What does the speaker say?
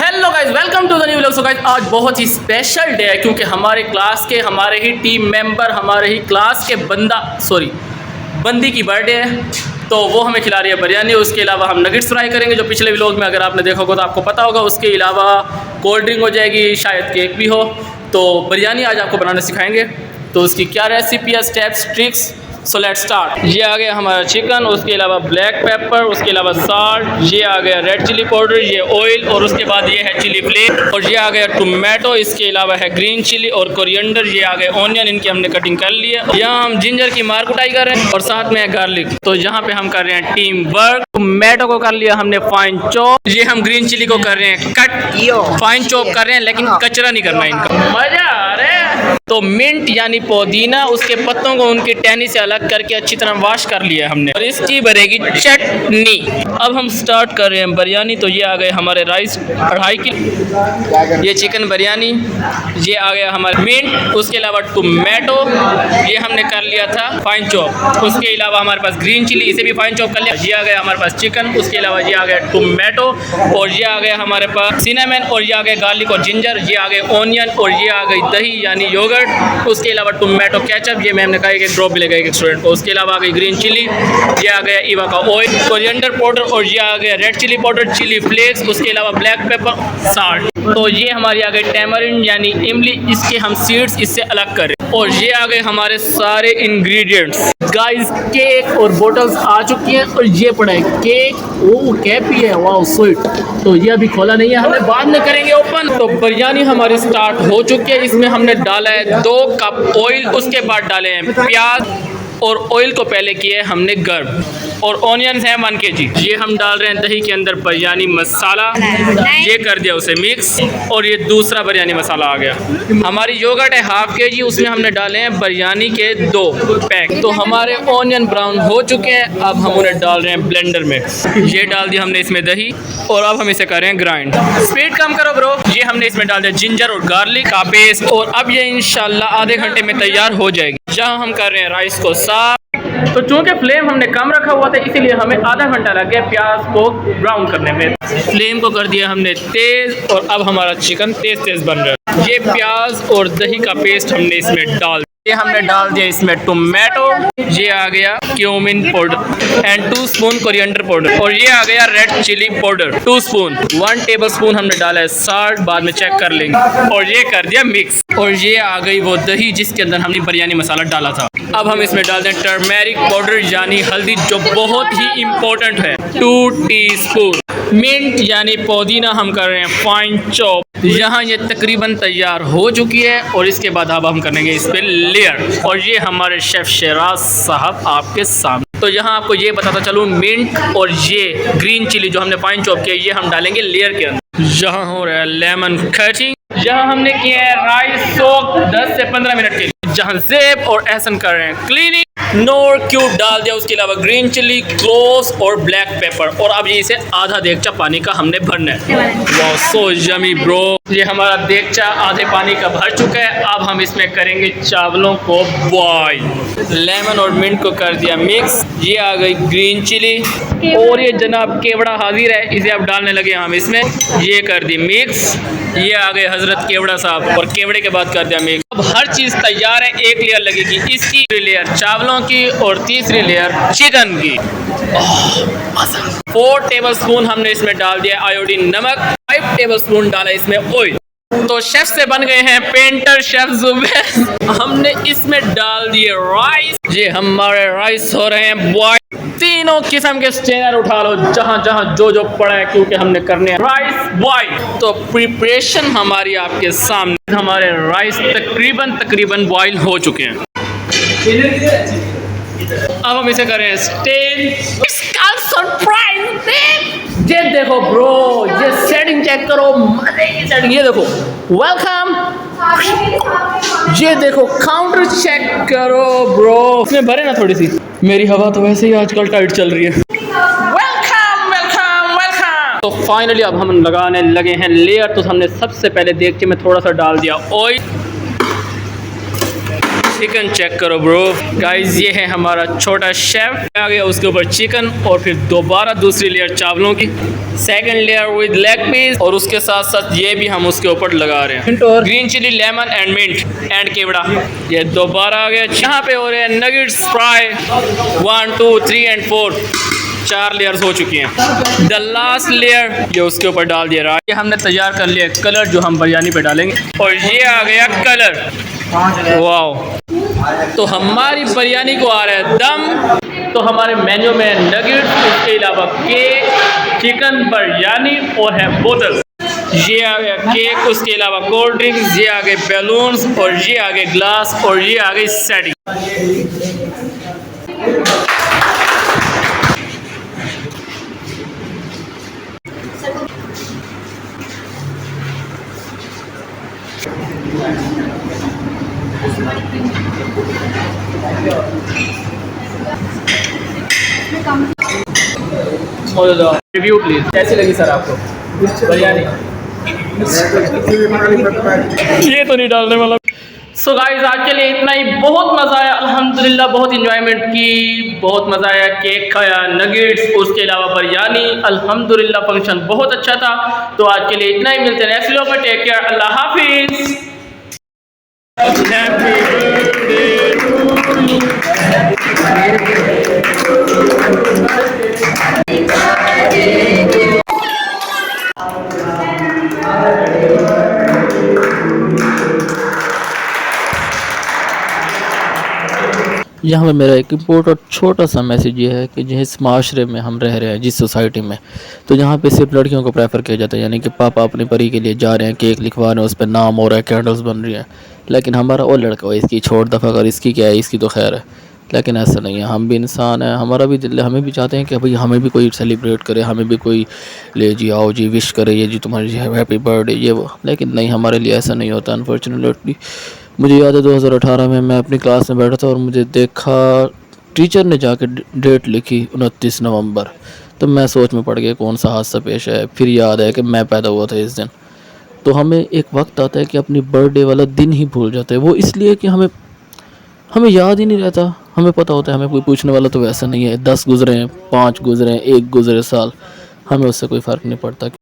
Hello guys, welcome to the new vlog. So guys, आज बहुत ही special day है क्योंकि हमारे क्लास के हमारे ही टीम मेंबर हमारे ही क्लास के बंदी की बर्थडे है, तो वो हमें खिला रही है बिरयानी। उसके अलावा हम नगेट्स फ्राई करेंगे जो पिछले व्लॉग में अगर आपने देखा होगा तो आपको पता होगा। उसके अलावा कोल्ड ड्रिंक हो जाएगी, शायद केक भी हो। तो बिरयानी आज आपको बनाना सिखाएंगे, तो उसकी क्या रेसिपी है, steps, tricks. So let's start. ये आ गया हमारा चिकन, उसके अलावा ब्लैक पेपर, उसके अलावा साल्ट, ये आ गया रेड चिली पाउडर, ये ऑयल, और उसके बाद ये है चिली फ्लेक्स, और ये आ गया टोमेटो, इसके अलावा है ग्रीन चिली और कोरिएंडर, ये आ गए ऑनियन, इनकी हमने कटिंग कर ली है। यहाँ हम जिंजर की मार कुटाई कर रहे हैं और साथ में है गार्लिक। तो यहाँ पे हम कर रहे हैं टीम वर्क। टोमेटो को कर लिया हमने फाइन चॉप, ये हम ग्रीन चिली को कर रहे हैं कट, फाइन चॉप कर रहे हैं, लेकिन कचरा नहीं करना इनका। मजा आ रहा है। तो मिंट यानी पुदीना, उसके पत्तों को उनकी टहनी से अलग करके अच्छी तरह वॉश कर लिया है हमने, और इसकी बनेगी चटनी। अब हम स्टार्ट कर रहे हैं बिरयानी। तो ये आ गए हमारे राइस 2.5 किलो, ये चिकन बिरयानी, ये आ गया हमारा मिंट, उसके अलावा टोमेटो, ये हमने कर लिया था फाइन चॉप, उसके अलावा हमारे पास ग्रीन चिली, इसे भी फाइन चॉप कर लिया। ये आ गया हमारे पास चिकन, उसके अलावा ये आ गया टोमेटो, और ये आ गया हमारे पास सिनेमन, और ये आ गया गार्लिक और जिंजर, ये आ गए ऑनियन, और ये आ गई दही यानी योगर्ट, उसके अलावा टोमेटो केचप, ये मैंने कहा एक ड्रॉप मिलेगा एक स्टूडेंट को। उसके अलावा आ गई ग्रीन चिली, ये आ गया ईवा का ऑयल, कोरिएंडर पाउडर, और ये आ गया red chilli powder, chilli flakes, उसके अलावा ब्लैक पेपर, साल्ट। तो ये हमारी आ गई टैमरिन यानी इमली, इसके हम सीड्स इससे अलग करें। और ये आ गए हमारे सारे इंग्रेडिएंट्स। गाइस, केक और बोटल्स आ चुकी हैं, और ये पड़ा है केक, वो कैप ही है, वाओ स्वीट। तो ये अभी खोला नहीं है, हमने बाद में करेंगे ओपन। तो बिरयानी हमारी स्टार्ट हो चुकी है। इसमें हमने डाला है 2 कप ऑयल, उसके बाद डाले हैं प्याज, और ऑयल को पहले किए हमने गर्म, और ऑनियंस हैं 1 kg। ये हम डाल रहे हैं दही के अंदर बिरयानी मसाला, ये कर दिया उसे मिक्स, और ये दूसरा बिरयानी मसाला आ गया। हमारी योगर्ट है 1/2 kg, उसमें हमने डाले हैं बिरयानी के 2 पैक। तो हमारे ऑनियन ब्राउन हो चुके हैं, अब हम उन्हें डाल रहे हैं ब्लेंडर में। ये डाल दिया हमने इसमें दही, और अब हम इसे कर रहे हैं ग्राइंड। स्पीड कम करो ब्रो। ये हमने इसमें डाल दिया जिंजर और गार्लिक का पेस्ट, और अब ये इंशाल्लाह आधे घंटे में तैयार हो जाएगी। जहाँ हम कर रहे हैं राइस को साफ। तो चूंकि फ्लेम हमने कम रखा हुआ था, इसीलिए हमें आधा घंटा लग गया प्याज को ब्राउन करने में। फ्लेम को कर दिया हमने तेज, और अब हमारा चिकन तेज बन रहा है। ये प्याज और दही का पेस्ट हमने इसमें डाल, ये हमने डाल दिया इसमें टोमेटो, ये आ गया cumin powder and 2 spoon coriander powder, और ये आ गया red chilli powder 2 spoon. 1 tablespoon हमने डाला है साल्ट, बाद में चेक कर लेंगे, और ये कर दिया मिक्स। और ये आ गई वो दही जिसके अंदर हमने बिरयानी मसाला डाला था। अब हम इसमें डाल दें टर्मेरिक पाउडर यानी हल्दी, जो बहुत ही इम्पोर्टेंट है, 2 टीस्पून। मिंट यानी पुदीना हम कर रहे हैं फाइन चॉप। यहाँ ये तकरीबन तैयार हो चुकी है, और इसके बाद अब हम करेंगे इस पर लेयर, और ये हमारे शेफ शराज साहब आपके सामने। तो यहाँ आपको ये बताता चलूँ, मिंट और ये ग्रीन चिली जो हमने फाइन चॉप किया, ये हम डालेंगे लेयर के अंदर। यहाँ हो रहा है लेमन कटिंग, यहाँ हमने किया है राइस सोक 10 से 15 मिनट के लिए। जहाँ ज़ेब और एहसन कर रहे हैं क्लीनिंग, नोर क्यूब डाल दिया, उसके अलावा ग्रीन चिली, क्लोव्स और ब्लैक पेपर, और अब ये इसे आधा देगचा पानी का हमने भरना है। वाह सो यमी ब्रो। ये हमारा देगचा आधे पानी का भर चुका है। अब हम इसमें करेंगे चावलों को बॉईल। लेमन और मिंट को कर दिया मिक्स, ये आ गई ग्रीन चिली, और ये जनाब केवड़ा हाजिर है, इसे अब डालने लगे हम इसमें। ये कर दी मिक्स, ये आ गए हजरत केवड़ा साहब, और केवड़े के बाद कर दिया मिक्स। अब हर चीज़ तैयार है। एक लेयर लगेगी इसकी, लेयर चावलों की, और तीसरी लेयर चिकन की। 4 टेबल स्पून हमने इसमें डाल दिया आयोडीन नमक, 5 टेबल स्पून डाला इसमें ऑयल। तो शेफ से बन गए हैं पेंटर शेफ जुबैर। हमने इसमें डाल दिए राइस, ये हमारे राइस हो रहे हैं बॉयल। तीनों किस्म के स्ट्रेनर उठा लो, जहाँ जहाँ जो पड़ा है, क्योंकि हमने करने हैं राइस बॉईल। तो प्रिपरेशन हमारी आपके सामने, हमारे राइस तकरीबन बॉईल हो चुके हैं। अब हम इसे करें स्टेन। ये देखो ब्रो, ये सेटिंग चेक करो, मजे की सेटिंग। ये देखो वेलकम, ये देखो काउंटर चेक करो ब्रो। इसमें भरे ना थोड़ी सी, मेरी हवा तो वैसे ही आजकल टाइट चल रही है। Welcome welcome welcome. तो फाइनली अब हम लगाने लगे हैं लेयर। तो हमने सबसे पहले देगचे में थोड़ा सा डाल दिया ऑयल, चिकन चेक करो ब्रो गाइस, ये है हमारा छोटा शेफ। आ गया उसके ऊपर चिकन और फिर दोबारा दूसरी लेयर चावलों की, second layer with leg piece और उसके साथ साथ ये भी हम उसके ऊपर लगा रहे हैं green chilli, lemon and mint and केवड़ा। ये दोबारा आ गया। यहाँ पे हो रहे हैं नगेट्स फ्राई 1 2 3 एंड 4, 4 लेयर्स हो चुकी हैं। द लास्ट लेयर ये उसके ऊपर डाल दिया रहा है। ये हमने तैयार कर लिया कलर जो हम बिरयानी पे डालेंगे और ये आ गया कलर। वाह, तो हमारी बिरयानी को आ रहा है दम। तो हमारे मेन्यू में नगेट्स, उसके अलावा केक, चिकन बिरयानी और है बोतल। ये आ गया केक, उसके अलावा कोल्ड ड्रिंक्स, ये आ गए बैलून्स और ये आ गए ग्लास और ये आ गई सेटिंग। रिव्यू प्लीज, कैसी लगी सर आपको बिरयानी? ये तो नहीं डालने वाला। सो गाइस, आज के लिए इतना ही। बहुत मज़ा आया अल्हम्दुलिल्लाह, बहुत इंजॉयमेंट की, बहुत मज़ा आया। केक खाया, नगेट्स, उसके अलावा बिरयानी, अल्हम्दुलिल्लाह फंक्शन बहुत अच्छा था। तो आज के लिए इतना ही, मिलते हैं नेक्स्ट वीडियो में। टेक केयर, अल्लाह हाफिज़। Happy birthday to you. यहाँ पे मेरा एक इम्पोर्टेंट छोटा सा मैसेज ये है कि जिस माशरे में हम रह रहे हैं, जिस सोसाइटी में, तो यहाँ पे सिर्फ लड़कियों को प्रेफर किया जाता है। यानी कि पापा अपनी परी के लिए जा रहे हैं, केक लिखवा रहे हैं, उस पर नाम हो रहा है, कैंडल्स बन रही हैं, लेकिन हमारा वो लड़का हो, इसकी छोड़ दफ़ा कर, इसकी क्या है, इसकी तो खैर है। लेकिन ऐसा नहीं है, हम भी इंसान हैं, हमारा भी दिल है, हमें भी चाहते हैं कि भाई हमें भी कोई सेलिब्रेट करे, हमें भी कोई ले जी आओ जी विश करे, ये जी तुम्हारी हैप्पी बर्थडे ये वो। लेकिन नहीं, हमारे लिए ऐसा नहीं होता अनफॉर्चुनेटली। मुझे याद है 2018 में मैं अपनी क्लास में बैठा था और मुझे देखा टीचर ने जाके डेट लिखी 29 नवंबर। तो मैं सोच में पड़ गया कौन सा हादसा पेश है। फिर याद है कि मैं पैदा हुआ था इस दिन। तो हमें एक वक्त आता है कि अपनी बर्थडे वाला दिन ही भूल जाते हैं। वो इसलिए कि हमें याद ही नहीं रहता। हमें पता होता है, हमें कोई पूछने वाला तो वैसा नहीं है। 10 गुजरे हैं, 5 गुजरे हैं, 1 गुजरे साल, हमें उससे कोई फ़र्क नहीं पड़ता।